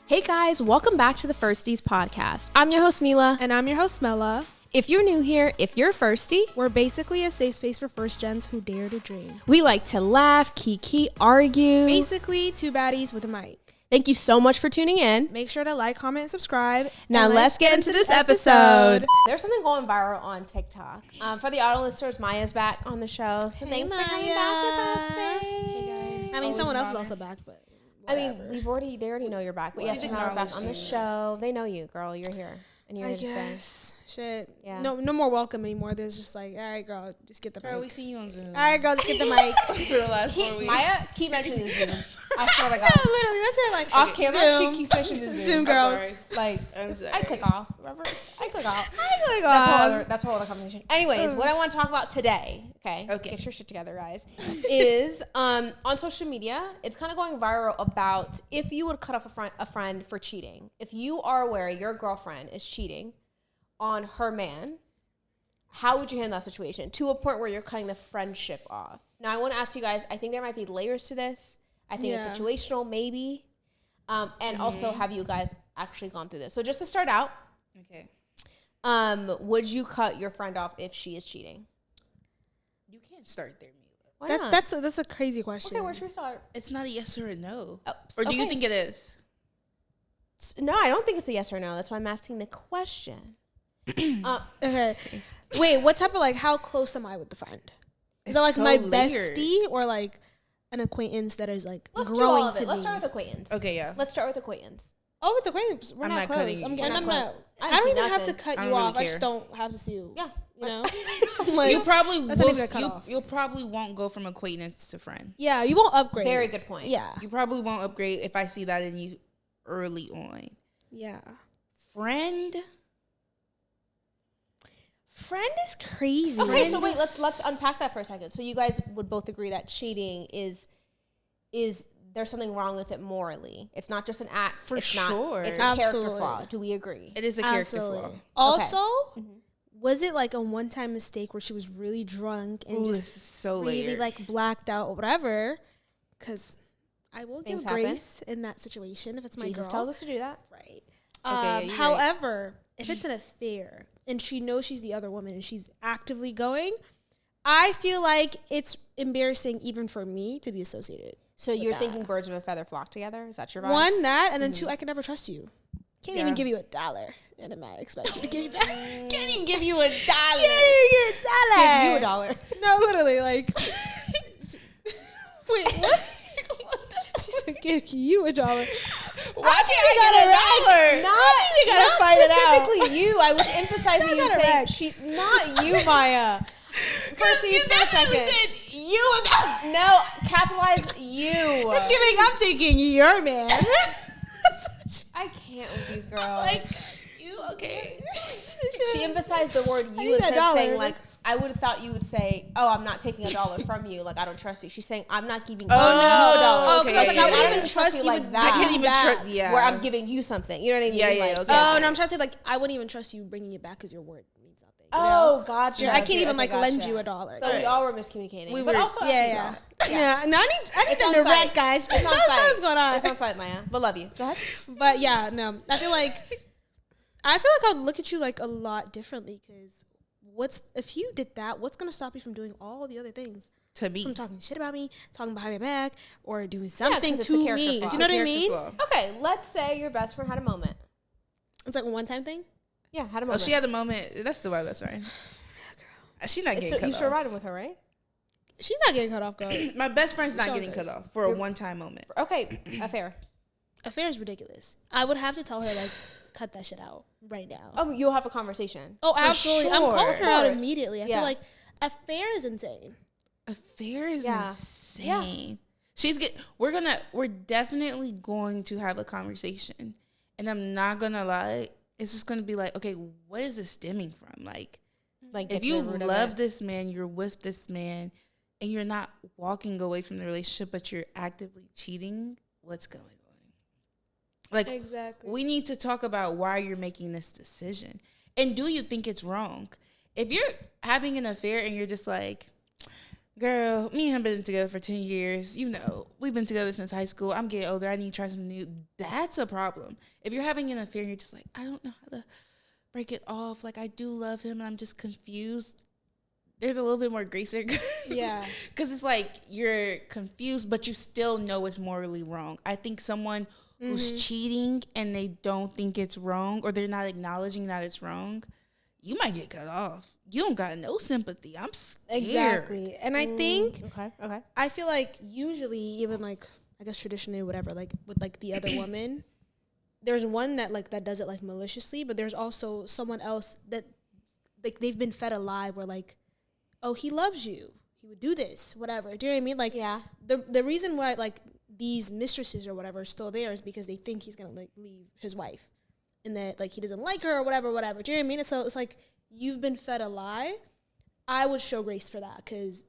Hey guys, welcome back to the Firsties podcast. I'm your host MILA. And I'm your host MILA. If you're new here, if you're a firstie, we're basically a safe space for first gens who dare to dream. We like to laugh, kiki, argue. Basically, two baddies with a mic. Thank you so much for tuning in. Make sure to like, comment, and subscribe. Now let's get into this episode. There's something going viral on TikTok. For the auto listeners, Maya's back on the show. So thanks for coming back with us, babe. Hey guys. I mean, someone else is also back, but whatever. I mean, they already know you're back. But yes, Maya's back on the show. They know you, girl. You're here. And you're here to stay. Shit. Yeah. No more welcome anymore. There's just like, all right, girl, just get the mic. Girl, we see you on Zoom. All right, girl, just get the mic. For the last 4 weeks. Maya, keep mentioning the Zoom. I swear to God. Literally, that's her like Off camera, Zoom. she keeps mentioning the Zoom. Zoom girls. Like, I'm sorry. I click off. Remember? I click off. Oh my That's a whole other conversation. Anyways, what I want to talk about today, okay, get your shit together, guys, is on social media, it's kind of going viral about if you would cut off a friend for cheating. If you are aware your girlfriend is cheating on her man, how would you handle that situation to a point where you're cutting the friendship off? Now, I want to ask you guys, I think there might be layers to this. I think it's situational, maybe. And also, have you guys actually gone through this? So just to start out, Okay. would you cut your friend off if she is cheating? You can't start there, Mila. Why not? That's a crazy question. Okay, where should we start? It's not a yes or a no. Oh, Or do you okay. think it is? No, I don't think it's a yes or no. That's why I'm asking the question. Okay. Wait, what type of like how close am I with the friend? Is that like so my layered. bestie or like an acquaintance that is like Let's do growing all of to it. Let's me? start with acquaintance. Okay, yeah. Let's start with acquaintance. Oh, it's acquaintance. We're I'm not not close. cutting you. I'm We're not not. close. I I don't see even have to nothing. cut I you don't off. really I just care. don't have to see you. Yeah. You know. You probably that's not will. even a cutoff. You'll probably won't go from acquaintance to friend. Yeah, you won't upgrade. Very good point. Yeah. You probably won't upgrade if I see that in you early on. Yeah. Friend. Friend is crazy. Okay, so wait, let's unpack that for a second. So you guys would both agree that cheating is there's something wrong with it morally. It's not just an act. For it's sure. Not, it's a Absolutely. character flaw. Do we agree? It is a character Absolutely. flaw. Also, was it like a one-time mistake where she was really drunk and Ooh, just this is so really layered. like blacked out or whatever? Because I will Things give grace in that situation if it's my Jesus girl. tells us to do that. Right. yeah, you're However, if it's an affair and she knows she's the other woman and she's actively going, I feel like it's embarrassing even for me to be associated. So you're that. thinking birds of a feather flock together? Is that your vibe? One, that, and then two, I can never trust you. Can't even Yeah. give you $1, and I might expect you to give me back. Can't even give you $1. Can't even give you $1. Give you $1. No, literally, like. Wait, what? She said, give you $1. Why can't I get $1? Not fight it out? specifically you. I was emphasizing you gotta saying wreck. she, not you, Maya. Firsties for a second. You $1. No, capitalize you. It's giving, I'm taking your man. I can't with these girls. Like, you okay? She emphasized the word I you need instead $1. of saying like, I would have thought you would say, oh, I'm not taking $1 from you. Like, I don't trust you. She's saying, I'm not giving you $1. Oh, okay, because I was like, yeah, I yeah, wouldn't yeah. even trust you like with that. I can't even that. trust. Yeah. Where I'm giving you something. You know what I mean? Yeah, yeah, Like, okay. Oh, no, I'm trying to say, like, I wouldn't even trust you bringing it back because your word means something. You Oh, know? gotcha. Yeah, I can't even, Okay, like, lend gotcha. you $1. So y'all were miscommunicating. We but were- also Yeah. No, I need It's them on to site. wreck, guys. It's on That's site. what's going on. It's on site, Maya. But love you. Go ahead. But yeah, no, I feel like I'd look at you like a lot differently because if you did that, what's gonna stop you from doing all the other things? To me. From talking shit about me, talking behind my back, or doing 'cause something it's a to character me. flaw. Do you know what I Character mean? flaw. Okay, let's say your best friend had a moment. It's like a one-time thing. Yeah, had a Oh, moment. she had a moment. That's the vibe. That's right. She's not getting So cut you off. still riding with her, right? She's not getting cut off, girl. My best friend's not Show getting this. cut off for a one-time moment. Okay, affair. Affair is ridiculous. I would have to tell her like, cut that shit out right now. You'll have a conversation. Oh, absolutely. I'm sure. calling her out Of course. immediately. I Yeah. feel like affair is insane. Affair is Yeah. insane. We're definitely going to have a conversation. And I'm not gonna lie, it's just gonna be like, okay, what is this stemming from? Like Like if you love this man, you're with this man, and you're not walking away from the relationship, but you're actively cheating, what's going on? Like, Exactly. we need to talk about why you're making this decision. And do you think it's wrong? If you're having an affair and you're just like, Girl, me and him been together for 10 years. You know, we've been together since high school. I'm getting older. I need to try something new. That's a problem. If you're having an affair, you're just like, I don't know how to break it off. Like, I do love him and I'm just confused. There's a little bit more grace there. Yeah. Because it's like you're confused, but you still know it's morally wrong. I think someone who's cheating and they don't think it's wrong, or they're not acknowledging that it's wrong, you might get cut off. You don't got no sympathy. I'm scared. Exactly. And I think, Okay. I feel like usually, even like, I guess traditionally, whatever, like with like the other woman, there's one that like that does it like maliciously, but there's also someone else that like they've been fed a lie where like, oh, he loves you, he would do this, whatever. Do you know what I mean? Like, yeah. The reason why like these mistresses or whatever are still there is because they think he's gonna like leave his wife, and that like he doesn't like her or whatever. Do you know what I mean? So it's like you've been fed a lie. I would show grace for that because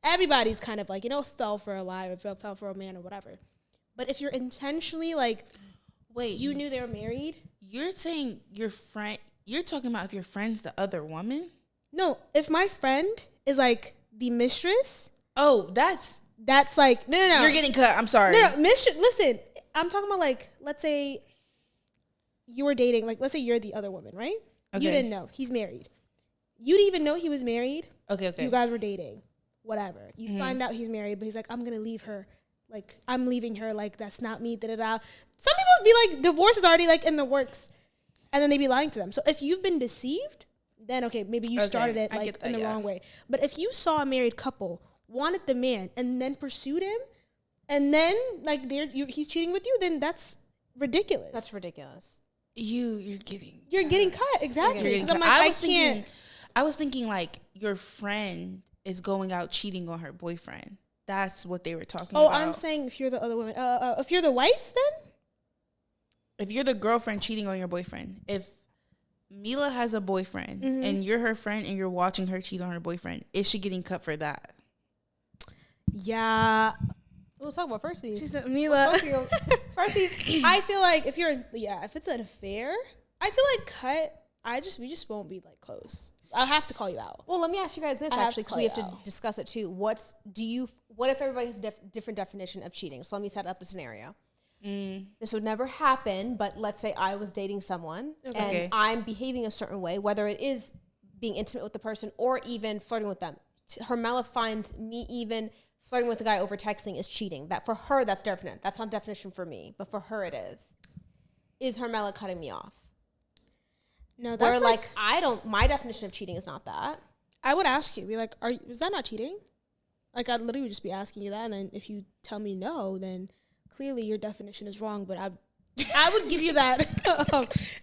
everybody's kind of like, you know, fell for a lie or fell for a man or whatever. But if you're intentionally like, wait, you knew they were married. You're saying your friend? You're talking about if your friend's the other woman? No, if my friend is like the mistress. Oh, that's like no. You're getting cut. I'm sorry. No, mistress. Listen, I'm talking about like, let's say you were dating. Like, let's say you're the other woman, right? Okay. You didn't know he's married. You didn't even know he was married. Okay. You guys were dating, whatever. You find out he's married, but he's like, I'm gonna leave her. Like, I'm leaving her. Like, that's not me. Da da da. Some people be like, divorce is already like in the works, and then they be lying to them. So if you've been deceived, then okay, maybe you started it like in the wrong way. But if you saw a married couple, wanted the man, and then pursued him, and then like he's cheating with you, then that's ridiculous. That's ridiculous. You're getting cut. Exactly. Getting cut. I'm like, I was thinking like your friend is going out cheating on her boyfriend. That's what they were talking about. Oh, I'm saying if you're the other woman, if you're the wife, then if you're the girlfriend cheating on your boyfriend, if MILA has a boyfriend and you're her friend and you're watching her cheat on her boyfriend, is she getting cut for that? Yeah. We'll talk about firsties. She said, MILA. Firsties. I feel like if it's an affair, I feel like we just won't be like close. I'll have to call you out. Well, let me ask you guys this actually, because we have to discuss it too. What if everybody has a different definition of cheating? So let me set up a scenario. This would never happen, but let's say I was dating someone and I'm behaving a certain way, whether it is being intimate with the person or even flirting with them. HERMELLA finds me even flirting with a guy over texting is cheating. That for her, that's definite. That's not definition for me, but for her it is. Is HERMELLA cutting me off? No, that's where like my definition of cheating is not that. I would ask you, be like, is that not cheating? Like, I'd literally just be asking you that, and then if you tell me no, then clearly your definition is wrong. But I would give you that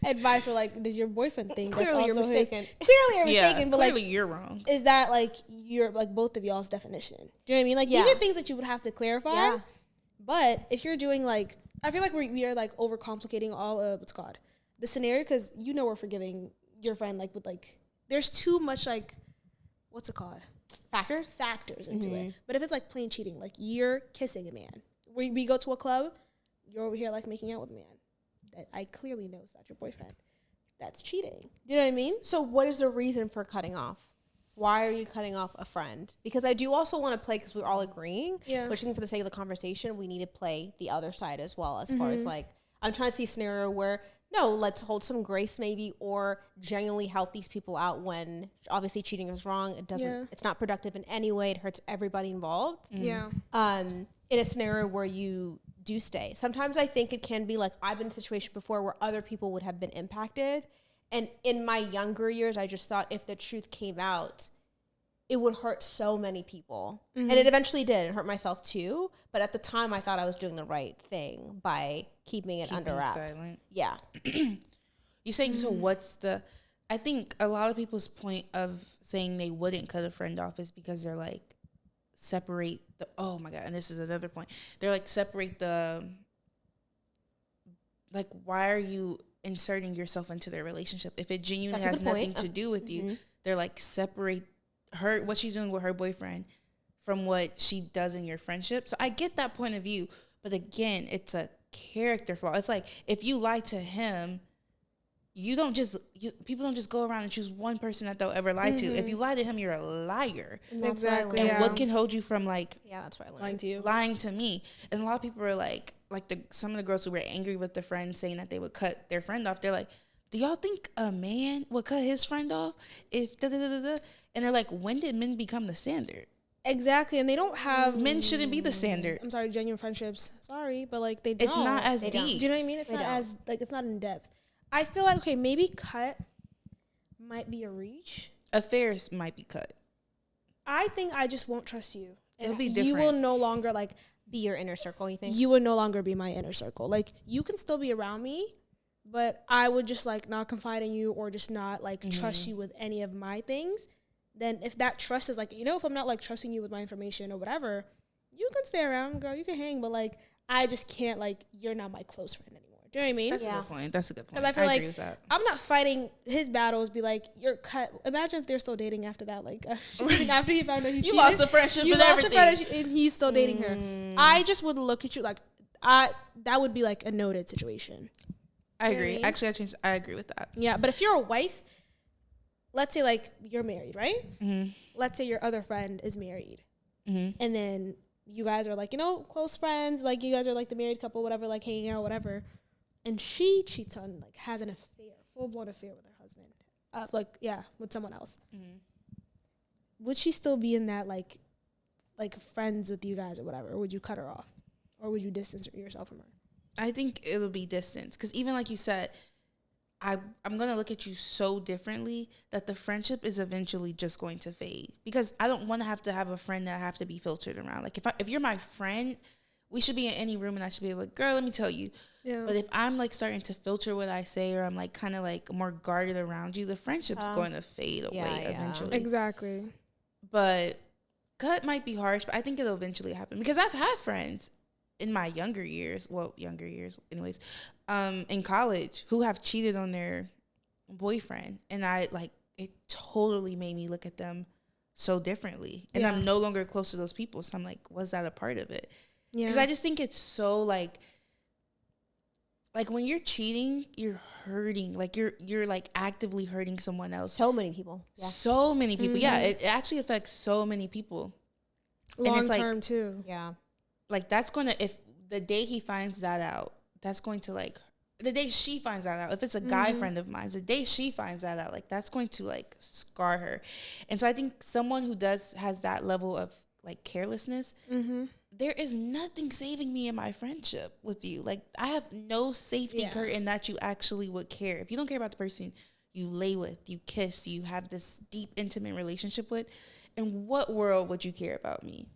advice for like, does your boyfriend think clearly you're mistaken? Clearly you're mistaken, but clearly like you're wrong. Is that like your like both of y'all's definition? Do you know what I mean? Like these are things that you would have to clarify. Yeah. But if you're doing like, I feel like we are like overcomplicating all of what's called the scenario, because you know we're forgiving your friend like with like there's too much like what's it called factors into it. But if it's like plain cheating, like you're kissing a man, we go to a club, you're over here like making out with a man that I clearly know is not your boyfriend, that's cheating. Do you know what I mean? So what is the reason for cutting off? Why are you cutting off a friend? Because I do also want to play, because we're all agreeing, which I think for the sake of the conversation, we need to play the other side as well, as far as like, I'm trying to see a scenario where, no, let's hold some grace maybe, or genuinely help these people out when obviously cheating is wrong. It doesn't, it's not productive in any way. It hurts everybody involved. Yeah. In a scenario where you do stay. Sometimes I think it can be like, I've been in a situation before where other people would have been impacted. And in my younger years, I just thought if the truth came out, it would hurt so many people. And it eventually did. It hurt myself too. But at the time, I thought I was doing the right thing by keeping it under wraps. Silent. Yeah. You're saying, so what's the... I think a lot of people's point of saying they wouldn't cut a friend off is because they're like, separate the... Oh my God. And this is another point. They're like, separate the... Like, why are you inserting yourself into their relationship? If it genuinely has nothing to do with you, they're like, separate her, what she's doing with her boyfriend from what she does in your friendship. So I get that point of view, but again, it's a character flaw. It's like, if you lie to him, people don't just go around and choose one person that they'll ever lie to. If you lie to him, you're a liar. Exactly. And what can hold you from like that's what I learned. Lying to you. Lying to me. And a lot of people are like some of the girls who were angry with the friend saying that they would cut their friend off. They're like, do y'all think a man would cut his friend off if da da da da? And they're like, when did men become the standard? Exactly, and they don't have... Men shouldn't be the standard. I'm sorry, genuine friendships. Sorry, but, like, they don't. It's not as deep. Do you know what I mean? It's not as, like, it's not in depth. I feel like, okay, maybe cut might be a reach. Affairs might be cut. I think I just won't trust you. It'll be different. You will no longer, like... Be your inner circle, you think? You would no longer be my inner circle. Like, you can still be around me, but I would just, like, not confide in you or just not, like, trust you with any of my things. Then if that trust is like, if I'm not like trusting you with my information or whatever, you can stay around, girl, you can hang, but like I just can't, like, you're not my close friend anymore. Do you know what I mean? That's a good point. That's a good point. Because I feel agree with that. I'm not fighting his battles, be like, you're cut. Imagine if they're still dating after that, like after he found out he cheated. Lost the friendship and everything. And he's still dating her. I just would look at you like that would be like a noted situation. I agree. Right? Actually, I agree with that. Yeah, but if you're a wife, let's say, like, you're married, right? Mm-hmm. Let's say your other friend is married. Mm-hmm. And then you guys are, like, close friends. Like, you guys are, like, the married couple, whatever, like, hanging out, whatever. And she cheats on, like, has an affair, full-blown affair with her husband. With someone else. Mm-hmm. Would she still be in that, like friends with you guys or whatever? Or would you cut her off? Or would you distance yourself from her? I think it'll be distance. Because even like you said, I'm going to look at you so differently that the friendship is eventually just going to fade. Because I don't want to have a friend that I have to be filtered around. Like, if you're my friend, we should be in any room and I should be like, girl, let me tell you. Yeah. But if I'm, like, starting to filter what I say or I'm, like, kind of, like, more guarded around you, the friendship's going to fade away eventually. Exactly. But cut might be harsh, but I think it'll eventually happen. Because I've had friends in my younger years anyways, in college who have cheated on their boyfriend. And it totally made me look at them so differently. And I'm no longer close to those people. So I'm like, was that a part of it? Because I just think it's so like when you're cheating, you're hurting. Like you're like actively hurting someone else. So many people. Yeah. So many people. Mm-hmm. Yeah, it actually affects so many people. Long term too. Yeah. Like that's going to, if the day he finds that out, that's going to like, the day she finds that out, if it's a guy friend of mine, the day she finds that out, like that's going to like scar her. And so I think someone who has that level of like carelessness, there is nothing saving me in my friendship with you. Like I have no safety curtain that you actually would care. If you don't care about the person you lay with, you kiss, you have this deep intimate relationship with, in what world would you care about me?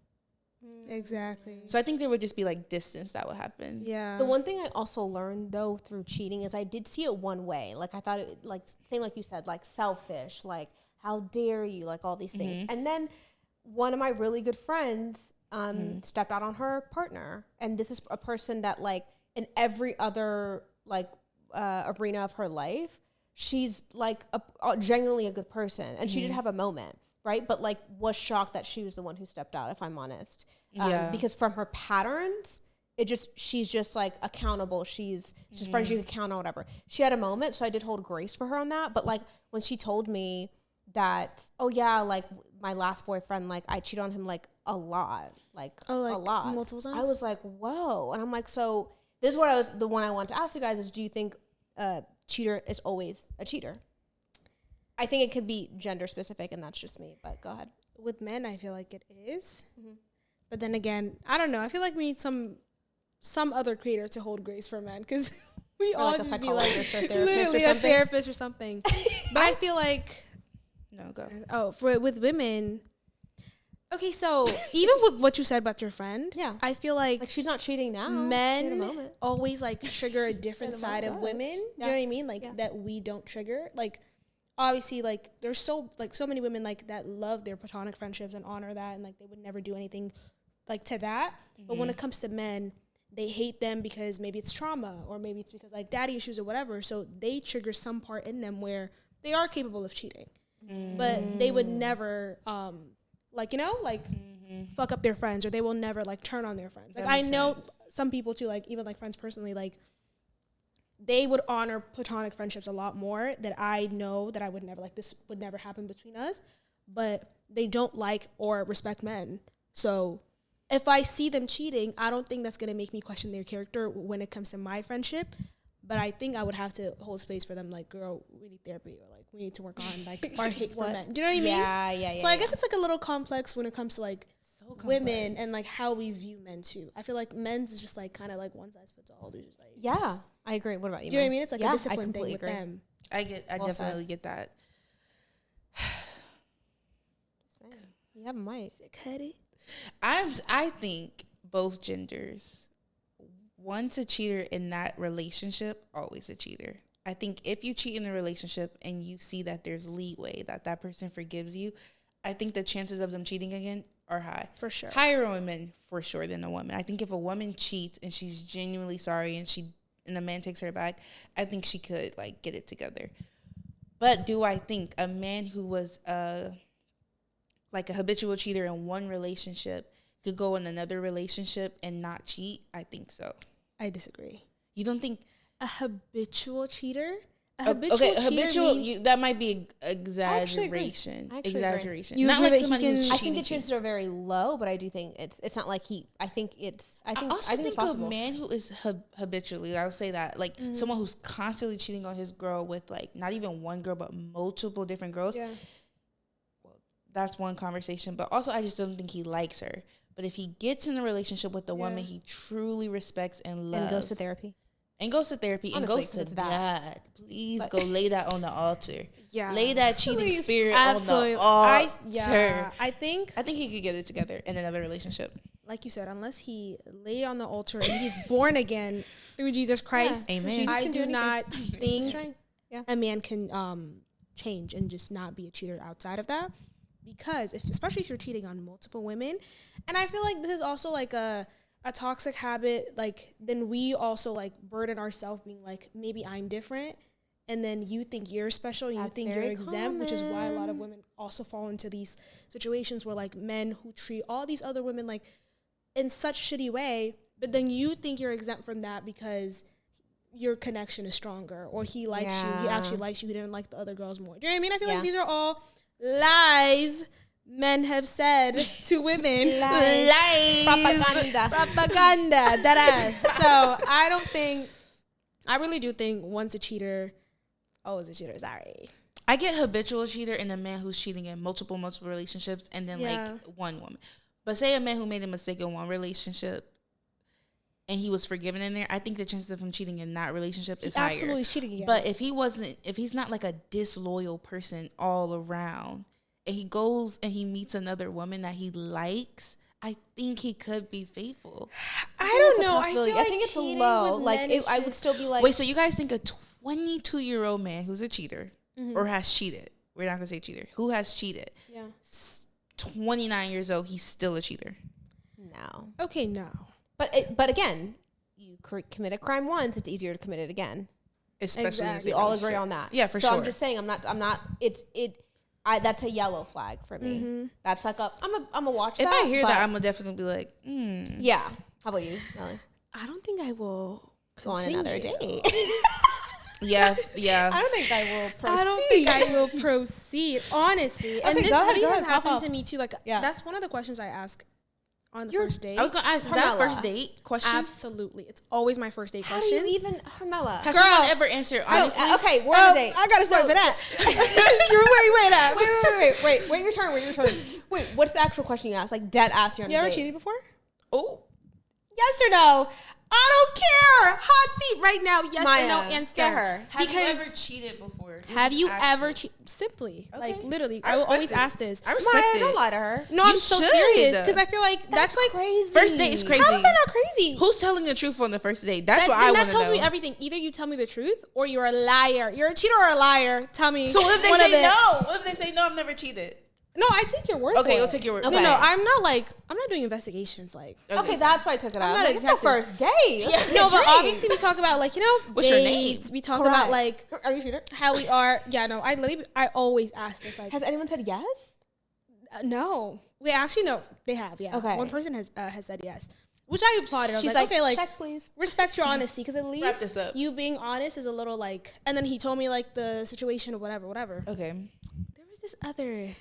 Exactly. So I think there would just be like distance that would happen. Yeah. The one thing I also learned though through cheating is I did see it one way. Like I thought it like same like you said, like selfish, like how dare you, like all these things. And then one of my really good friends stepped out on her partner, and this is a person that like in every other like arena of her life, she's like genuinely a good person, and she did have a moment. Right. But like was shocked that she was the one who stepped out, if I'm honest. Because from her patterns, she's just like accountable. She's friends you can count on, whatever. She had a moment. So I did hold grace for her on that. But like when she told me that, oh yeah, like my last boyfriend, like I cheated on him like a lot, like a lot. Multiple times? I was like, whoa. And I'm like, so this is what the one I want to ask you guys is, do you think a cheater is always a cheater? I think it could be gender specific, and that's just me, but go ahead. With men, I feel like it is. But then again, I don't know. I feel like we need some other creator to hold grace for men, because we all like just be like literally a therapist or something. But I feel like... No, go. Oh, with women... Okay, so even with what you said about your friend, I feel like she's not cheating now. Men always like trigger a different side of women. Do you know what I mean? Like that we don't trigger. Like obviously, like there's so many women like that love their platonic friendships and honor that, and like they would never do anything like to that. But when it comes to men, they hate them because maybe it's trauma, or maybe it's because like daddy issues or whatever. So they trigger some part in them where they are capable of cheating, but they would never fuck up their friends, or they will never like turn on their friends. Like I know some people too, like even like friends personally, like they would honor platonic friendships a lot more, that I know that I would never, like, this would never happen between us, but they don't like or respect men. So if I see them cheating, I don't think that's going to make me question their character when it comes to my friendship. But I think I would have to hold space for them, like, girl, we need therapy, or like, we need to work on like our hate for men. Do you know what I mean? Yeah. So I guess it's like a little complex when it comes to like women and like how we view men too. I feel like men's is just like kind of like one size fits all. They're just like, I agree. What about you? Do you know what I mean? It's like a discipline thing with them. I definitely get that. You have a mic. Cuddy. I think both genders, one's a cheater in that relationship, always a cheater. I think if you cheat in the relationship and you see that there's leeway, that person forgives you, I think the chances of them cheating again are high. For sure. Higher on men, for sure, than a woman. I think if a woman cheats and she's genuinely sorry and the man takes her back, I think she could, like, get it together. But do I think a man who was like a habitual cheater in one relationship could go in another relationship and not cheat? I think so. I disagree. You don't think a habitual cheater? That might be exaggeration. Exaggeration. Not like somebody who's cheating. I think the chances are very low, but I do think it's not like I think it's possible. A man who is habitually, I would say that, like, someone who's constantly cheating on his girl with, like, not even one girl but multiple different girls. Yeah. Well, that's one conversation. But also, I just don't think he likes her. But if he gets in a relationship with a woman he truly respects and loves, and goes to therapy. Honestly, and goes to God. Please go lay that on the altar. Yeah. Lay that cheating spirit on the altar. I think he could get it together in another relationship. Like you said, unless he lay on the altar and he's born again through Jesus Christ. Yeah. Amen. I do not think a man can change and just not be a cheater outside of that. Because especially if you're cheating on multiple women, and I feel like this is also like a toxic habit, like, then we also like burden ourselves being like, maybe I'm different, and then you think you're special and you think you're exempt, which is why a lot of women also fall into these situations where like men who treat all these other women like in such a shitty way, but then you think you're exempt from that because your connection is stronger, or he likes you, he actually likes you, he didn't like the other girls more. Do you know what I mean? I feel like these are all lies men have said to women. Lies. Propaganda. That ass. So I really do think once a cheater, always a cheater. Sorry. I get habitual cheater in a man who's cheating in multiple relationships and then like one woman. But say a man who made a mistake in one relationship and he was forgiven in there, I think the chances of him cheating in that relationship is higher. Absolutely cheating again. But if he's not like a disloyal person all around, and he goes and he meets another woman that he likes, I think he could be faithful. I don't know. I think it's low. Like, I would still be like, wait, so you guys think a 22-year-old man who's a cheater or has cheated? We're not gonna say cheater. Who has cheated? Yeah. 29 years old, he's still a cheater. No. Okay, no. But again, you commit a crime once, it's easier to commit it again. Especially we all agree on that. Yeah, for sure. So I'm just saying, I'm not. That's a yellow flag for me. Mm-hmm. That's like I'm a watch. If I hear that, I'm gonna definitely be like, Yeah. How about you, Melly? I don't think I will go on another date. Yeah. I don't think I will proceed. Honestly. And this has happened to me too. Like, that's one of the questions I ask on the first date. I was gonna ask, is that first date question? Absolutely. It's always my first date question. How do you even, HERMELLA? Has someone ever answered honestly? Okay, we're on a date. I gotta start for that. Wait your turn. Wait, what's the actual question you asked? Like, dead ass you on a date. You ever cheated before? Oh. Yes or no? I don't care. Hot seat right now. Yes Maya, or no answer. Get her. Have you ever cheated before? Have you ever cheated? Simply. Okay. Like, literally. I will always ask this. I respect Maya, it. don't lie to her. No, I'm so serious. Because I feel like that's like crazy. First date is crazy. How is that not crazy? Who's telling the truth on the first date? That's what I want to know. That tells me everything. Either you tell me the truth or you're a liar. You're a cheater or a liar. Tell me. So what if they say no? What if they say no, I've never cheated? No, I take your word. Okay, you'll take your word. Okay. No, I'm not doing investigations. Like, okay, that's why I took it out. It's our first date. Yes. No, but obviously we talk about like, what's your name? We talk about like, are you a cheater? How we are. Yeah, no, I always ask this. Like, has anyone said yes? No. We actually no, they have. Yeah. Okay. One person has said yes. which I applauded. I was like, okay, like, check, please. Respect your honesty, because at least this up. you being honest is a little like. And then he told me like the situation or whatever. Okay. There was this other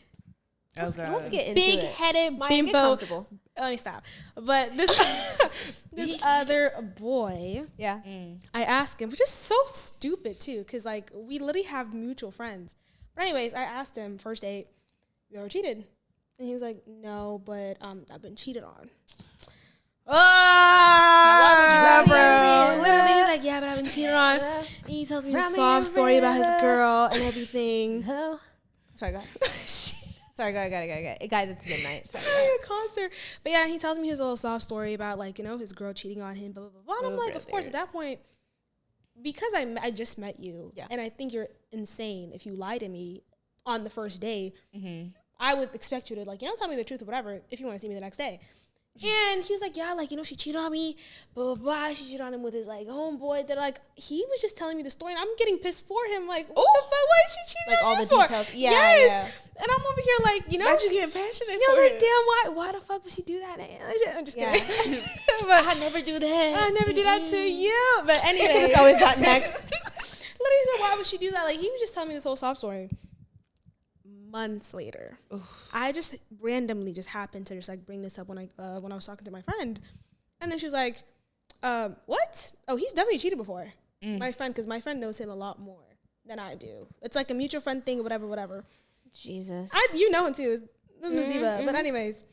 Let's get into big-headed Maya, get bimbo. comfortable. Let me stop. But this other boy, Yeah. I asked him, which is so stupid too, because like we literally have mutual friends. But anyways, I asked him first date, you ever cheated? And he was like, no, but I've been cheated on. Why would you Bro. Literally, he's like, yeah, but I've been cheated on. And he tells me a sob story about his girl and everything. Sorry, go ahead. Sorry, go ahead. Guys, it's midnight. Sorry. A concert. But yeah, he tells me his little soft story about like, you know, his girl cheating on him, blah, blah, blah. And I'm like, of course, at that point, because I just met you, and I think you're insane if you lie to me on the first day, I would expect you to, like, you know, tell me the truth or whatever if you want to see me the next day. And he was like, yeah, like, you know, she cheated on me, blah, blah, blah. She cheated on him with his, like, homeboy. That, like, he was just telling me the story, and I'm getting pissed for him. Like, what the fuck? Why is she cheating on all you the for? details. Yeah, yes. And I'm over here, like, you know. How'd you get passionate I for was like, it? damn, why the fuck would she do that? I'm just kidding. But I never do that. I never do that to you. But anyway. It's always that next. Literally said, why would she do that? Like, he was just telling me this whole sob story. Months later, I just randomly just happened to just like bring this up when I was talking to my friend, and then she was like, "What? Oh, he's definitely cheated before." My friend, because my friend knows him a lot more than I do. It's like a mutual friend thing, whatever. Jesus, you know him too. This is Miss Diva. But anyways,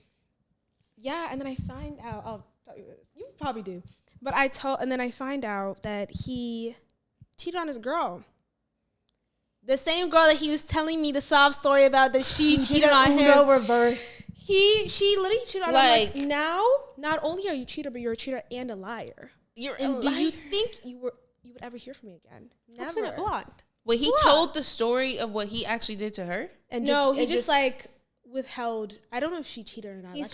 yeah. And then I find out. I'll tell you this. You probably do. But and then I find out that he cheated on his girl. The same girl that he was telling me the sob story about, that she cheated on him. No reverse. She literally cheated on him. Like, now, not only are you a cheater, but you're a cheater and a liar. You're and a do liar. you think you would ever hear from me again? Never. Blocked. Well, he told the story of what he actually did to her? And he just like withheld. I don't know if she cheated or not. He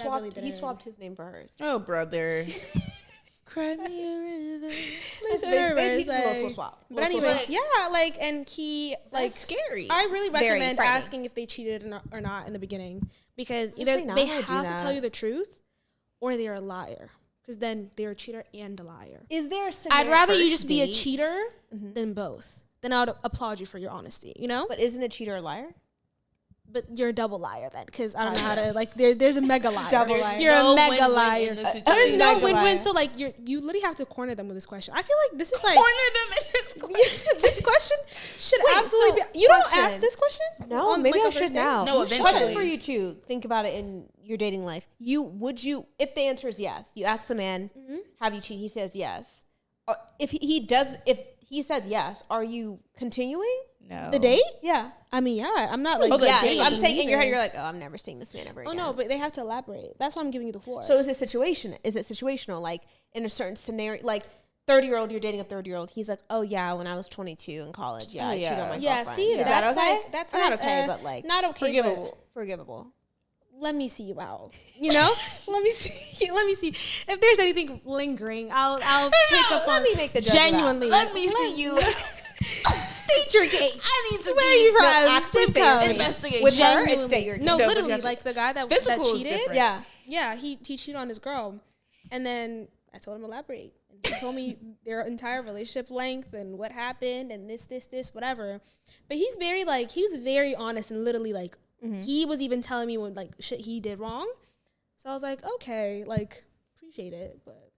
swapped his name for hers. Oh, brother. Cry me a river. But anyways, yeah, like, and he, like, that's scary. I really recommend asking if they cheated or not in the beginning, because either they have to tell you the truth or they're a liar, because then they're a cheater and a liar. Is there a scenario? I'd rather you just be a cheater than both. Then I would applaud you for your honesty, you know? But isn't a cheater a liar? But you're a double liar then, because I don't know how to, like, there's a mega liar. Double liar. You're no a mega liar. There's no win-win. Liar. So, like, you literally have to corner them with this question. I feel like this is like Corner them in this question. this question should absolutely be. You don't ask this question? No, maybe I should now. No, Question eventually. for you too. Think about it in your dating life. Would you, if the answer is yes, you ask the man, have you cheated? He says yes. If he says yes, are you continuing? No. The date? Yeah. I mean, yeah. I'm not like. I'm saying in your head, you're like, oh, I'm never seeing this man ever again. Oh no, but they have to elaborate. That's why I'm giving you the floor. So is it situational? Like in a certain scenario, like 30-year-old, you're dating a 30-year-old. He's like, oh yeah, when I was 22 in college, I cheated on my girlfriend. Yeah, see, is that okay? Like, that's not okay, but like not okay. Forgivable. Let me see you out. You know, let me see. If there's anything lingering, I'll pick up on. Let me make the genuinely. Let me see you. State your case. I need to Where are you from? actually investigate. With her, it's state your case. No, literally, like the guy that cheated. Yeah, he cheated on his girl, and then I told him to elaborate. And he told me their entire relationship length and what happened and this, whatever. But he was very honest and literally like he was even telling me when like shit he did wrong. So I was like, okay, like appreciate it, but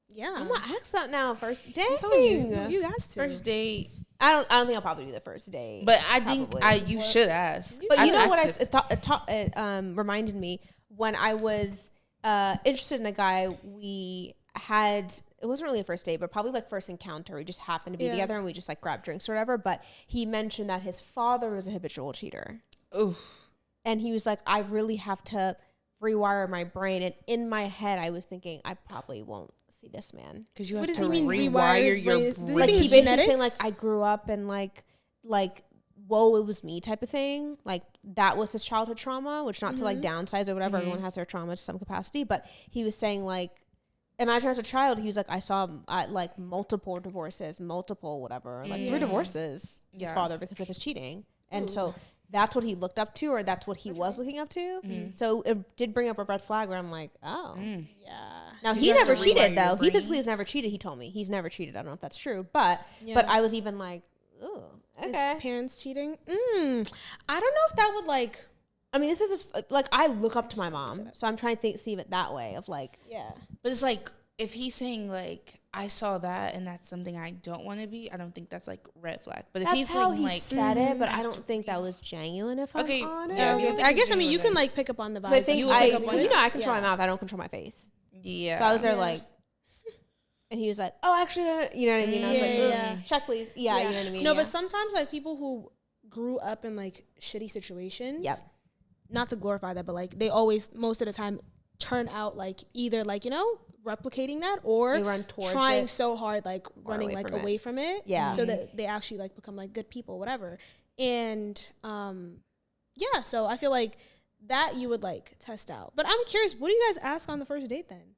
yeah, I'm gonna ask that now. First date. I'm telling you guys to First date. I don't think I'll probably do the first date. But I think you should ask. But you know what it reminded me when I was interested in a guy. We had, it wasn't really a first date, but probably like first encounter. We just happened to be together and we just like grabbed drinks or whatever. But he mentioned that his father was a habitual cheater. Oof. And he was like, I really have to rewire my brain. And in my head, I was thinking, I probably won't see this man. Because you have what to does he mean, rewire your brain. Like he basically saying like, I grew up and like, whoa, it was me type of thing. Like that was his childhood trauma, which not to like downsize or whatever. Everyone has their trauma to some capacity. But he was saying like, imagine as a child, he was like, I saw like multiple divorces, multiple whatever, like 3 divorces, his father because of his cheating. And so that's what he looked up to, or that's what he was looking up to. So it did bring up a red flag where I'm like, oh. Yeah. Now, he never cheated, though. He physically has never cheated. He told me he's never cheated. I don't know if that's true. But I was even like, oh, okay. His parents cheating? I don't know if that would, like... I mean, this is just, like, I look up to my mom. So I'm trying to see it that way of, like... Yeah. But it's like, if he's saying, like, I saw that and that's something I don't want to be, I don't think that's, like, red flag. But if that's he's how saying, he like... said it, but I don't think that was genuine, if I'm honest. Yeah, I guess, you can, like, pick up on the vibes. I think because, I control my mouth. I don't control my face. Yeah. So I was there, like... And he was like, oh, actually, you know what I mean? I was like, check, please. Yeah, you know what I mean? No, but sometimes, like, people who grew up in, like, shitty situations... Yep. Not to glorify that, but like they always, most of the time, turn out like either like, you know, replicating that or trying so hard, like running like away from it. Yeah. So that they actually like become like good people, whatever. And yeah, so I feel like that you would like test out. But I'm curious, what do you guys ask on the first date then?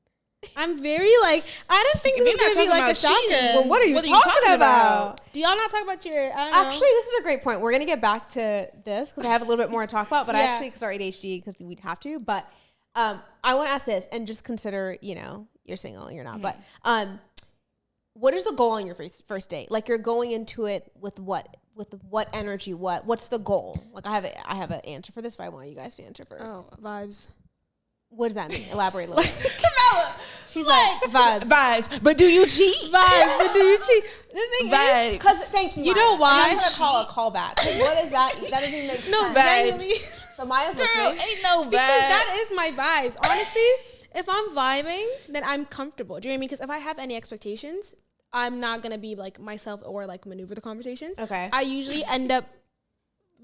I'm very like, I didn't think this was going to be like a shocker. Well, what are you talking about? Do y'all not talk about your, I don't know. Actually, this is a great point. We're going to get back to this because I have a little bit more to talk about, but I actually, because our ADHD, because we'd have to, but I want to ask this and just consider, you know, you're single, you're not, but what is the goal on your first date? Like you're going into it with what? With what energy? What's the goal? Like I have an answer for this, but I want you guys to answer first. Oh, vibes. What does that mean? Elaborate a little bit. She's like, vibes. But do you cheat? Vibes. But do you cheat? The thing is, because thank you. You know why? I'm gonna call a callback. Like, what is that? That doesn't even make sense. No, vibes. So Maya's girl, listening. ain't no vibes. Because that is my vibes. Honestly, if I'm vibing, then I'm comfortable. Do you know what I mean? Because if I have any expectations, I'm not gonna be like myself or like maneuver the conversations. Okay. I usually end up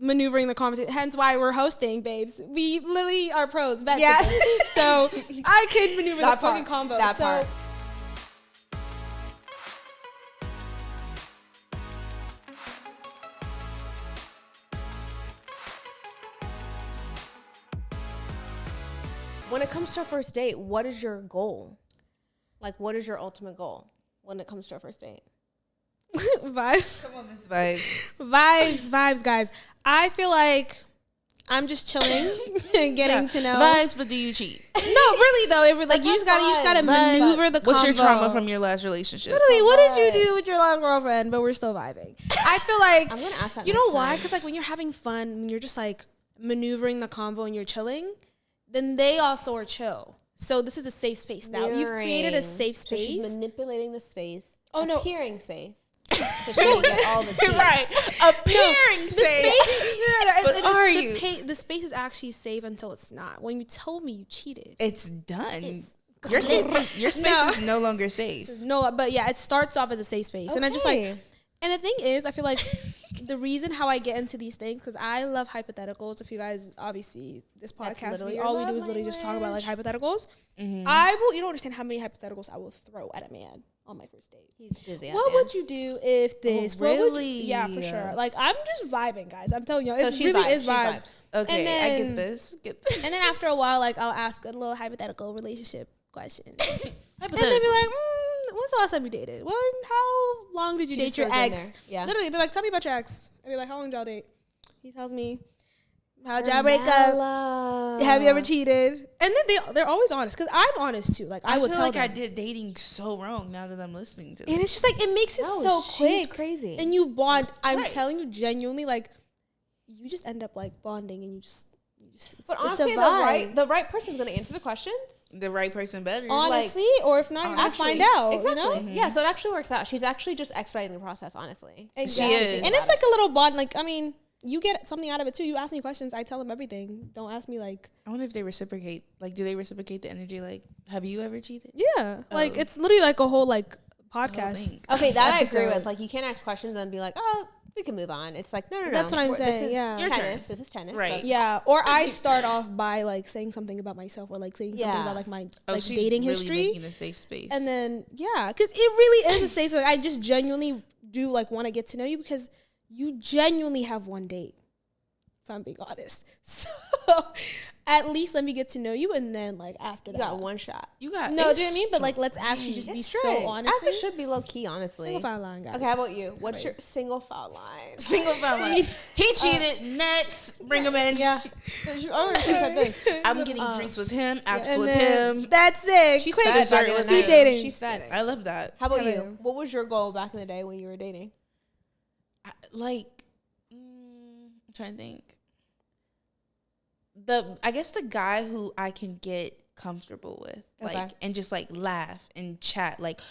maneuvering the conversation. Hence why we're hosting, babes. We literally are pros. Yeah. So I could maneuver that the fucking combo. That so part. When it comes to a first date, what is your goal? Like, what is your ultimate goal when it comes to a first date? vibes. Come on, Miss Vibes. Vibes, guys. I feel like I'm just chilling and getting to know. Vibes, but do you cheat? No, really though. You just gotta maneuver the combo. What's your trauma from your last relationship? Literally, what did you do with your last girlfriend? But we're still vibing. I feel like I'm gonna ask that. You know why? Because like when you're having fun, when you're just like maneuvering the convo and you're chilling, then they also are chill. So this is a safe space now. You've created a safe space. So she's manipulating the space. Oh no, appearing safe. So she can get all the tea. Right, appearing safe. But are you? The space is actually safe until it's not. When you told me you cheated, it's done. Your space is no longer safe. No, but yeah, it starts off as a safe space, and I just like. And the thing is, I feel like the reason how I get into these things, because I love hypotheticals. If you guys, obviously, this podcast, all we do is literally just talk about like hypotheticals. Mm-hmm. You don't understand how many hypotheticals I will throw at a man on my first date. He's dizzy. What would you do if this? Oh, really? Yeah, for sure. Like, I'm just vibing, guys. I'm telling you, so it really is vibes. Okay, and then, I get this. And then after a while, like, I'll ask a little hypothetical relationship question. And they'll be like, when's the last time you dated? How long did you date your ex? Yeah. Literally, be like, tell me about your ex. I'd be like, how long did y'all date? He tells me, how'd y'all break up? Have you ever cheated? And then they're always honest, because I'm honest too. Like, I would tell them. I did dating so wrong now that I'm listening to this. And it's just like, it makes it so quick. Crazy. And you bond. I'm telling you genuinely, like, you just end up like bonding and you just but honestly, the right person's going to answer the questions. The right person better. Honestly, or if not, you're going to find out. Exactly. You know? Mm-hmm. Yeah, so it actually works out. She's actually just expediting the process, honestly. Exactly. She is. And it's like a little bond. Like, I mean, you get something out of it too. You ask me questions, I tell them everything. Don't ask me like. I wonder if they reciprocate. Like, do they reciprocate the energy? Like, have you ever cheated? Yeah. Like, it's literally like a whole like podcast. Okay, that I agree with. Like, you can't ask questions and be like, oh, we can move on. It's like, no. That's what I'm saying. Yeah. Your tennis. This is tennis. Right. So. Yeah. Or I start off by like saying something about myself or like saying something about like my like dating history. Making a safe space. And then because it really is a safe space. I just genuinely do like want to get to know you because you genuinely have one date. if I'm being honest. So at least let me get to know you, and then like after that, you got one shot. You got no, do you know what I mean? But like, let's actually just be so honest. As it should be, low key, honestly. Single foul line, guys. Okay, how about you? What's your single foul line? Single foul line. He cheated. Next, bring him in. Yeah. Oh, she said this. I'm getting drinks with him, apps with then him. That's it. She Quick said dessert back in with the him. day. dating. She said it. I love that. How about Hello. you? What was your goal back in the day when you were dating? I'm trying to think. I guess the guy who I can get comfortable with, Okay. like, and just like laugh and chat. Like,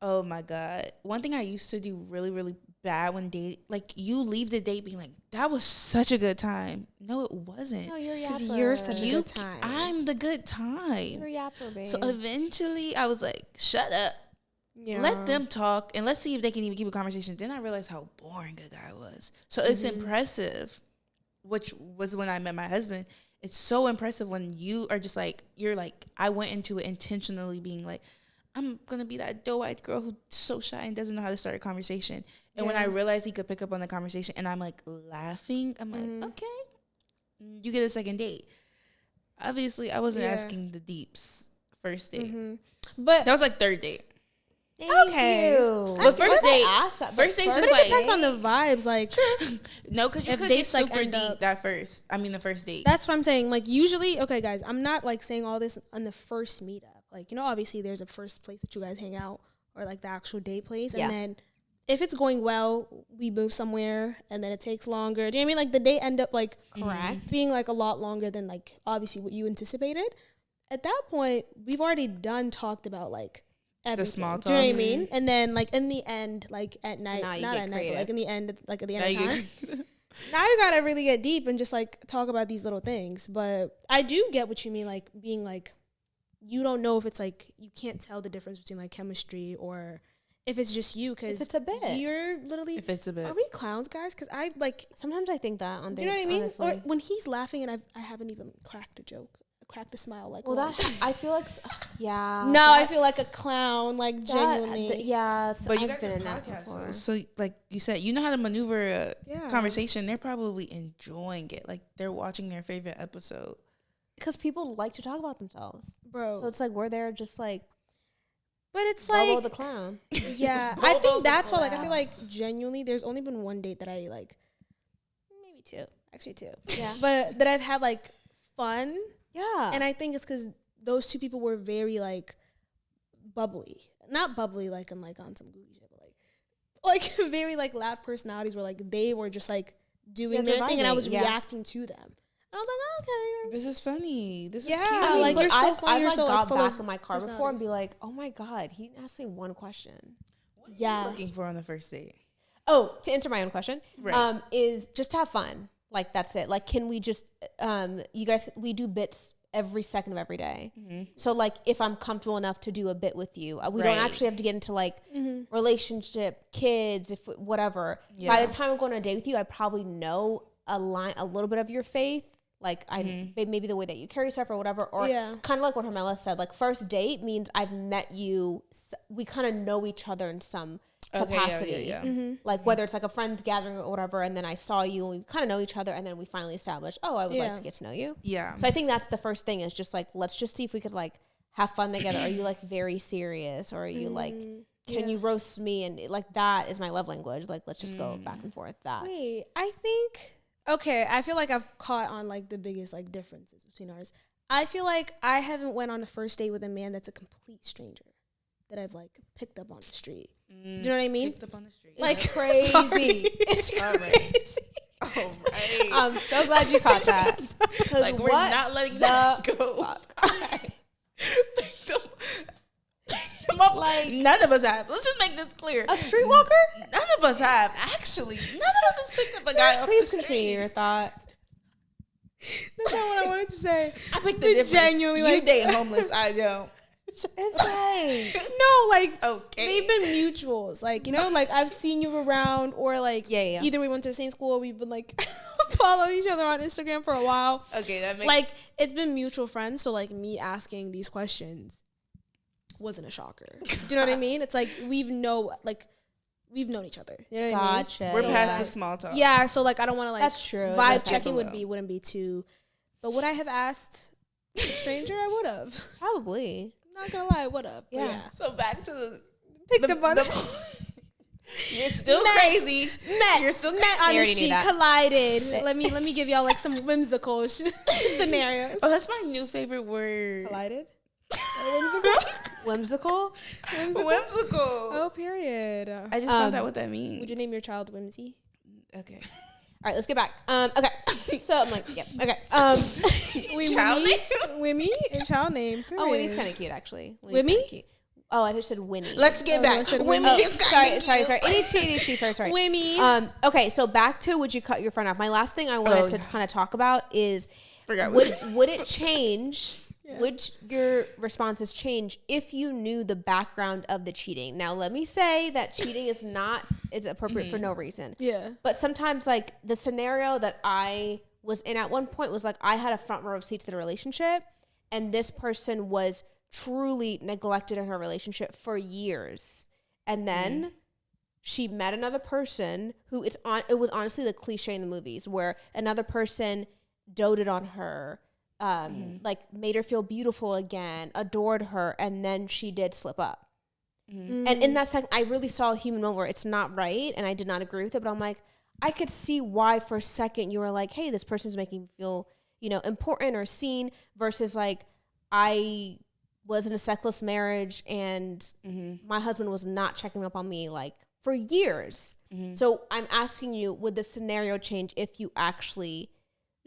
oh my God. One thing I used to do really, really bad when dating, like, you leave the date being like, that was such a good time. No, it wasn't. No, you're Because yapper. you're such a good time. I'm the good time. You're yapper, babe. So eventually I was like, shut up. Yeah. Let them talk and let's see if they can even keep a conversation. Then I realized how boring a guy was. So it's impressive, which was when I met my husband. It's so impressive when you are just like, you're like, I went into it intentionally being like, I'm going to be that doe-eyed girl who's so shy and doesn't know how to start a conversation. And when I realized he could pick up on the conversation and I'm like laughing, I'm like, okay, you get a second date. Obviously, I wasn't asking the deeps first date. But that was like third date. okay. You. But first date, First date's But just it like, depends on the vibes. Like, no, because you if could get dates, like, super end deep up- the first date. that's what I'm saying. Like, usually, okay, guys, I'm not like saying all this on the first meetup. Like, you know, obviously there's a first place that you guys hang out or like the actual date place. Yeah. And then if it's going well, we move somewhere and then it takes longer. Do you know what I mean? Like, the date end up like Correct. being like a lot longer than like obviously what you anticipated. At that point, we've already talked about like everything. small Do you know what I talk. mean? And then like in the end, like at night, now you not get at night, but creative. like in the end, like at the Now end of you time. get- Now you gotta really get deep and just like talk about these little things. But I do get what you mean, like being like, you don't know if it's like, you can't tell the difference between like chemistry or if it's just you, because If it's a bit. you're literally, if it's a bit. are we clowns, guys? Because I like, Sometimes I think that on do dates, you know what I mean? honestly. Or when he's laughing and I haven't even cracked a joke, cracked a smile, like, Well, once. that I feel like yeah. No, I that's- feel like a clown, like genuinely. yeah, so But you I've guys been are in that podcasters, before. so like you said, you know how to maneuver a Yeah. conversation. They're probably enjoying it, like they're watching their favorite episode. Because people like to talk about themselves, Bro. so it's like we're there just like But it's Bobo like, the clown. yeah, I Bobo the think that's why, like, I clown. feel like genuinely, there's only been one date that I like, maybe two, actually two. Yeah. But that I've had like fun. Yeah, And I think it's because those two people were very like bubbly, not bubbly like I'm like on some goofy shit, but like very like loud personalities where like they were just like doing Yeah, their they're thing and I vibing, was yeah. reacting to them. And I was like, oh, okay. This is funny. This Yeah, is cute. I mean, like, but you're so I've, funny, I've you're like so, like, got full back of in my car before personality. and be like, oh my god, he didn't ask me one question. Yeah. looking for on the first date. Oh, to answer my own question, Right. is just to have fun. Like that's it. Like, can we just, you guys, we do bits every second of every day. So like, if I'm comfortable enough to do a bit with you, we don't Right. actually have to get into like relationship, kids, if whatever. Yeah. By the time I'm going on a date with you, I probably know a little bit of your faith. Like maybe the way that you carry stuff or whatever, or Yeah. kind of like what HERMELLA said. Like first date means I've met you. We kind of know each other in some capacity. Yeah. Like whether it's like a friends gathering or whatever, and then I saw you and we kind of know each other, and then we finally established, oh, I would like Yeah. to get to know you. Yeah. So I think that's the first thing is just like, let's just see if we could like have fun together. Are you like very serious, or are you like, can you roast me? And like that is my love language. Like let's just go back and forth. That Wait, I think, okay, I feel like I've caught on like the biggest like differences between ours. I feel like I haven't went on a first date with a man that's a complete stranger that I've like picked up on the street. Do you know what I mean? Picked up on the street. Like crazy. sorry. It's All crazy. All right. I'm so glad you caught that. 'Cause Like we're what not letting the that go. Picked them up. Like- none of us have. Let's just make this clear. A streetwalker? None of us have. Actually, none of us has picked up a guy off Please the continue street. your thought. That's not what I wanted to say. I picked the But difference. genuinely, You like- date homeless. I don't. It's like No, like Okay. they've been mutuals. Like, you know, like I've seen you around, or like Yeah. either we went to the same school or we've been like following each other on Instagram for a while. Okay, that makes Like it's been mutual friends, so like me asking these questions wasn't a shocker. Do you know what I mean? It's like we've we've known each other. You know what I mean? We're past the small talk. Yeah, so like I don't want to like. That's true. Vibe checking wouldn't be too. But would I have asked a stranger? I would have. Probably. Not gonna lie, I would have. Yeah. So back to the picked a bunch. You're still crazy. You're still met on the street, collided. Let me give y'all like some whimsical scenarios. Oh, that's my new favorite word. Collided. Whimsical. Oh, period. I just found out what that means. Would you name your child Whimsy? Okay. All right, let's get back. Okay. So I'm like, yeah. Okay. Child name? Wimmy, a child name. Oh, Winnie's kind of cute, actually. Wimmy? Oh, I just said Winnie. Let's get back. Winnie is sorry. ADHD. Sorry. Wimmy. Okay, so back to would you cut your friend off? My last thing I wanted to kind of talk about is would it change? Yeah. Would your responses change if you knew the background of the cheating? Now, let me say that cheating is appropriate for no reason. Yeah. But sometimes, like, the scenario that I was in at one point was like I had a front row seat to the relationship, and this person was truly neglected in her relationship for years. And then she met another person who it was honestly the cliche in the movies where another person doted on her, like made her feel beautiful again, adored her, and then she did slip up. And in that second, I really saw a human moment where it's not right, and I did not agree with it, but I'm like, I could see why for a second you were like, hey, this person's making me feel, important or seen, versus like, I was in a sexless marriage and my husband was not checking up on me like for years. So I'm asking you, would the scenario change if you actually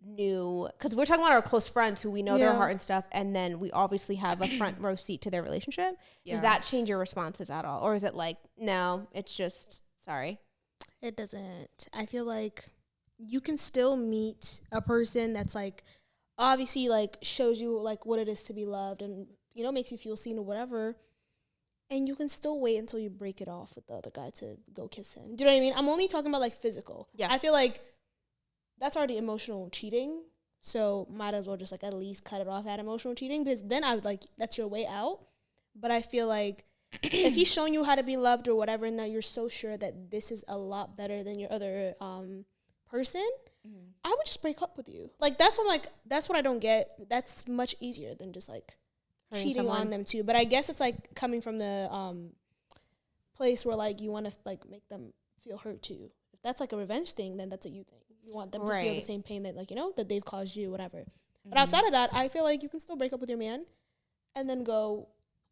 knew, because we're talking about our close friends who we know their heart and stuff, and then we obviously have a front row seat to their relationship. Does that change your responses at all? Or is it like, no, it's just, sorry? It doesn't. I feel like you can still meet a person that's like, obviously like shows you like what it is to be loved and, makes you feel seen or whatever. And you can still wait until you break it off with the other guy to go kiss him. Do you know what I mean? I'm only talking about like physical. Yeah. I feel like that's already emotional cheating. So might as well just like at least cut it off at emotional cheating, because then I would like, that's your way out. But I feel like if he's showing you how to be loved or whatever, and that you're so sure that this is a lot better than your other person, I would just break up with you. Like that's what I don't get. That's much easier than just like cheating on them too. But I guess it's like coming from the place where like you want to like make them feel hurt too. If that's like a revenge thing, then that's a you thing. You want them to feel the same pain that like that they've caused you, whatever. But outside of that, I feel like you can still break up with your man and then go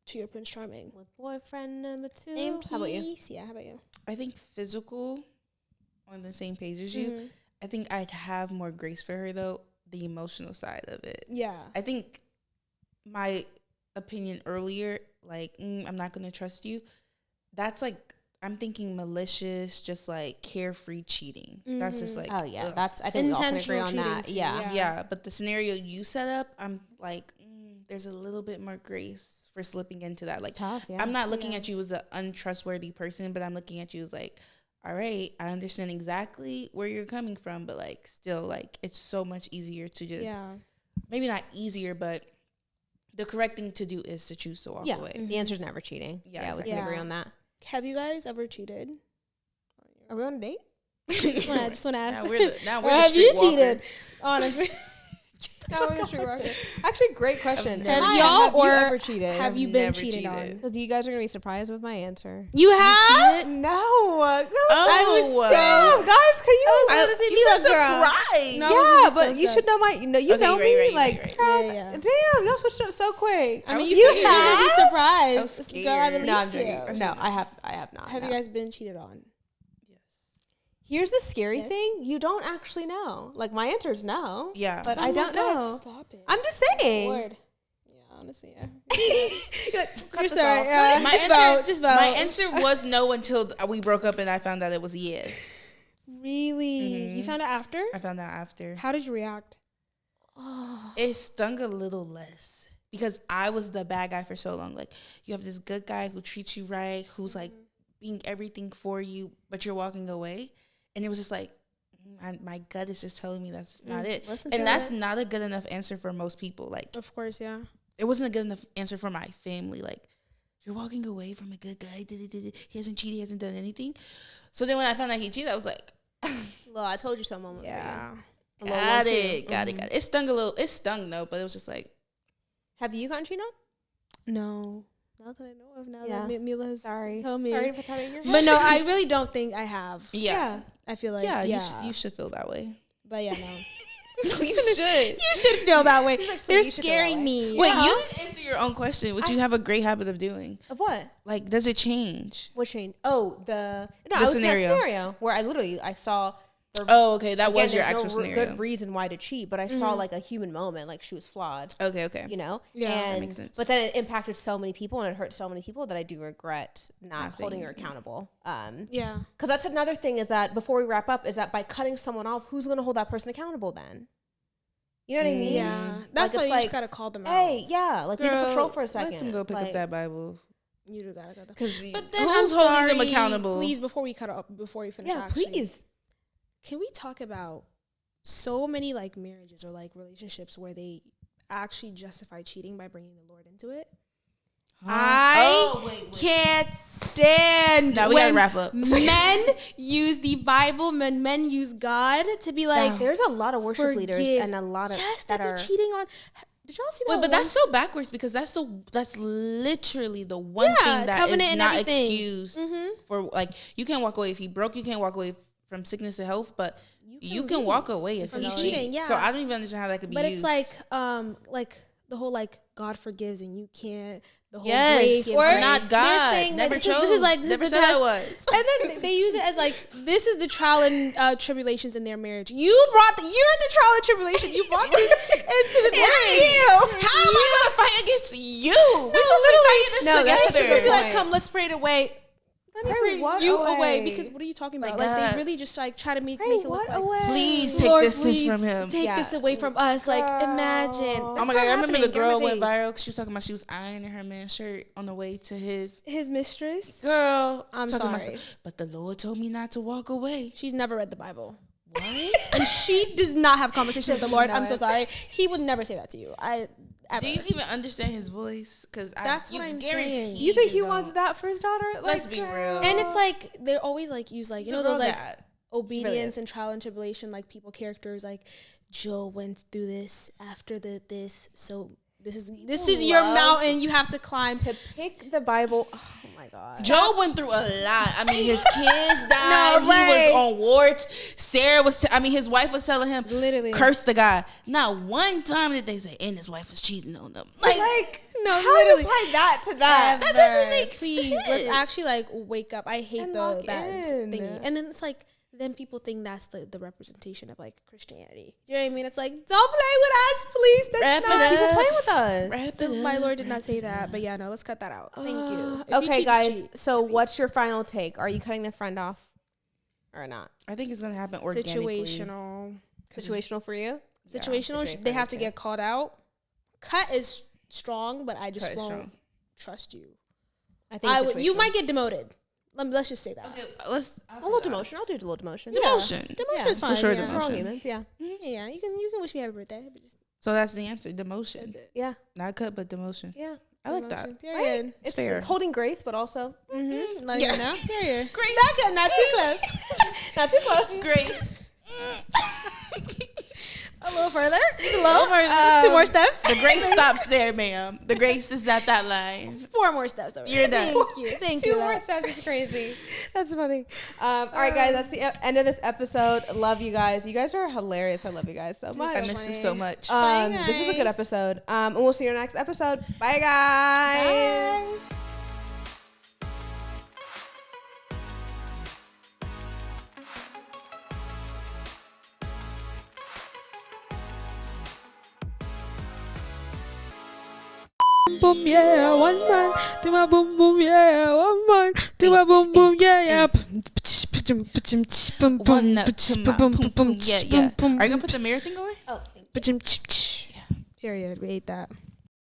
to your Prince Charming with boyfriend number 2. In peace. How about you? Yeah, how about you? I think physical, on the same page as you. I think I'd have more grace for her though. The emotional side of it. Yeah. I think my opinion earlier, like I'm not gonna trust you. That's like I'm thinking malicious, just like carefree cheating. That's just like I think we all can agree on that. Yeah. But the scenario you set up, I'm like there's a little bit more grace for slipping into that. Like tough, I'm not looking at you as an untrustworthy person, but I'm looking at you as like, all right, I understand exactly where you're coming from, but like still like it's so much easier to just maybe not easier, but the correct thing to do is to choose to walk away. The answer is never cheating. Yeah, exactly. We can agree on that. Have you guys ever cheated? Are we on a date? just want to ask. Now we're have you cheated? Honestly. Actually, great question. Have you ever cheated? Have you been cheated on? So you guys are gonna be surprised with my answer. You have? No. I was so guys. Can you? You said surprised. No, but you should know my. You know me. Damn, y'all switched up so quick. I mean, you have to be surprised. Girl, I believe No, I have not. Have you guys been cheated on? Here's the scary thing. You don't actually know. Like, my answer is no. Yeah. But I don't know. Stop it. I'm just saying. Lord. Yeah, honestly, yeah. You're sorry. Just vote. My answer was no until we broke up and I found out it was yes. Really? You found out after? I found out after. How did you react? It stung a little less because I was the bad guy for so long. Like, you have this good guy who treats you right, who's like being everything for you, but you're walking away. And it was just like, my gut is just telling me that's not it. And that's not a good enough answer for most people. Like, of course, yeah. It wasn't a good enough answer for my family. Like, you're walking away from a good guy. He hasn't cheated. He hasn't done anything. So then when I found out he cheated, I was like, well, I told you so moment. Yeah. Got it. It stung a little. It stung though, but it was just like. Have you gotten cheated on? No. Not that I know of. Now that Mila has told me. Sorry for telling you. But no, I really don't think I have. Yeah. I feel like, you should feel that way. But yeah, no. No, you should. You should feel that way. Like, so they're scaring me. Wait, you didn't answer your own question, which you have a great habit of doing. Of what? Like, does it change? What change? Oh, I was scenario. in that scenario where I saw. Okay, that was your actual scenario. Good reason why to cheat, but I saw like a human moment, like she was flawed. Okay. You know, that makes sense. But then it impacted so many people and it hurt so many people that I do regret not holding her accountable. Yeah, because that's another thing is that before we wrap up is that by cutting someone off, who's going to hold that person accountable then? You know what I mean? Yeah, that's why you just gotta call them out. Hey, like be the patrol for a second. Let them go pick up that Bible. You do gotta go. But then who's holding them accountable? Please, before we finish, please. Can we talk about so many like marriages or like relationships where they actually justify cheating by bringing the Lord into it? I can't stand now we gotta wrap up. Men use the Bible, men use God to be like. There's a lot of worship leaders and a lot of that be cheating on. Did y'all see that? Wait, but that's so backwards because that's literally the one thing that is not excused for, like, you can't walk away if he broke. You can't walk away from sickness and health, but you can walk away if he's cheating. Yeah. So I don't even understand how that could be used. But it's like the whole like God forgives and you can't. The whole grace or grace. Not God. Saying never chose. This is like this never is the said test. Was. And then they use it as like this is the trial and tribulations in their marriage. You're the trial and tribulation. You brought this into the marriage. How am I gonna fight against you? We're supposed to be fighting this together. She's gonna be like, come, let's pray it away. Let me pray you away because what are you talking about? Like they really just like try to make it look like, please take this from him. Take this away from us. Like imagine. Oh my God! I remember the girl went viral because she was talking about she was ironing her man's shirt on the way to his mistress. Girl, I'm sorry, but the Lord told me not to walk away. She's never read the Bible. What? And she does not have conversation with the Lord. I'm so sorry. He would never say that to you. Ever. Do you even understand his voice? Because that's what I'm saying. You think he wants that for his daughter? Let's be real. And it's like they're always like use like those like obedience and trial and tribulation like people characters like Joe went through this after this so. This is your mountain you have to climb. To pick the Bible. Oh my God. Job went through a lot. I mean, his kids died. He was on warts. Sarah was, his wife was telling him, literally, curse the guy. Not one time did they say, and his wife was cheating on them. No, how literally. Apply that to that? That doesn't make sense. Let's actually like wake up. I hate that thingy. And then it's like, then people think that's the representation of like Christianity. Do you know what I mean? It's like, don't play with us, please. That's not people playing with us. My Lord did not say that, but yeah, no, let's cut that out. Thank you. Okay, guys. So, what's your final take? Are you cutting the friend off or not? I think it's gonna happen organically. Situational for you. Situational. They have to get called out. Cut is strong, but I just won't trust you. I think you might get demoted. Let's just say that. Okay, a little demotion. I'll do a little demotion. Demotion is fine. For sure, demotion. We're all humans, yeah. Yeah, you can wish me happy birthday. But just so that's the answer. Demotion. Yeah. Not cut, but demotion. Yeah. I like that. Period. Right? It's fair. Holding grace, but also letting you know. Period. Grace. Not too close. Not too close. Grace. A little further. Just a little further. 2 more steps. The grace stops there, ma'am. The grace is at that line. 4 more steps. Over You're done. Thank you. 2 more steps is crazy. That's funny. All right, guys. That's the end of this episode. Love you guys. You guys are hilarious. I love you guys so much. I miss you so much. This was a good episode. And we'll see you in the next episode. Bye, guys. Bye. Boom, yeah, one man, do my boom, boom, yeah, one man, do my boom, boom, yeah, yeah. One up to my boom, boom, yeah, yeah. Are you gonna put the mirror thing away? Oh, period. We ate that.